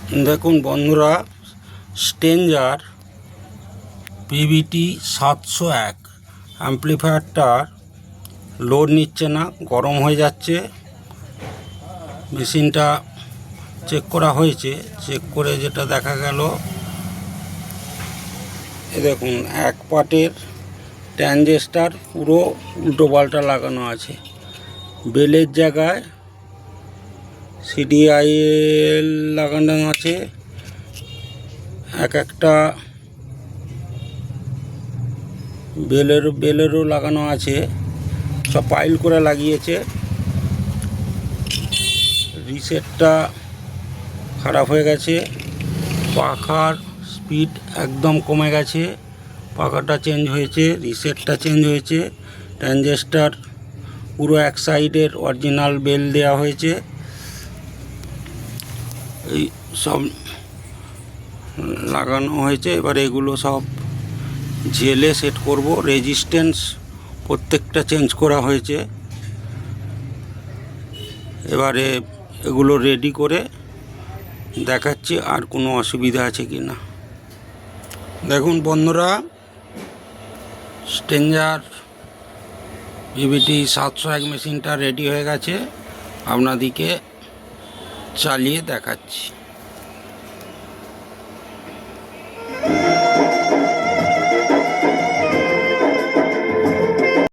দেখুন বন্ধুরা, stranger PVT 701 অ্যাম্প্লিফায়ারটার load নিচ্ছে না, গরম হয়ে যাচ্ছে। মেশিনটা চেক করা হয়েছে, চেক করে যেটা দেখা গেল, দেখুন এক পার্টের ট্রানজিস্টর পুরো উল্টো পাল্টা লাগানো আছে। বেলের জায়গায় সিডিআইএল লাগানো আছে, একটা বেলেরও লাগানো আছে। সব পাইল করে লাগিয়েছে। রিসেটটা খারাপ হয়ে গেছে, পাখার স্পিড একদম কমে গেছে, পাখাটা চেঞ্জ হয়েছে, রিসেটটা চেঞ্জ হয়েছে, ট্রানজিস্টর পুরো এক সাইডের অরিজিনাল বেল দেওয়া হয়েছে। এই সব লাগানো হয়েছে। এবার এগুলো সব ঝেলে সেট করব। রেজিস্ট্যান্স প্রত্যেকটা চেঞ্জ করা হয়েছে। এবারে এগুলো রেডি করে দেখাচ্ছি আর কোনো অসুবিধা আছে কি না। দেখুন বন্ধুরা, স্ট্রেঞ্জার পিভিটি 701 মেশিনটা রেডি হয়ে গেছে। আপনাদেরকে চালিয়ে দেখাচ্ছি।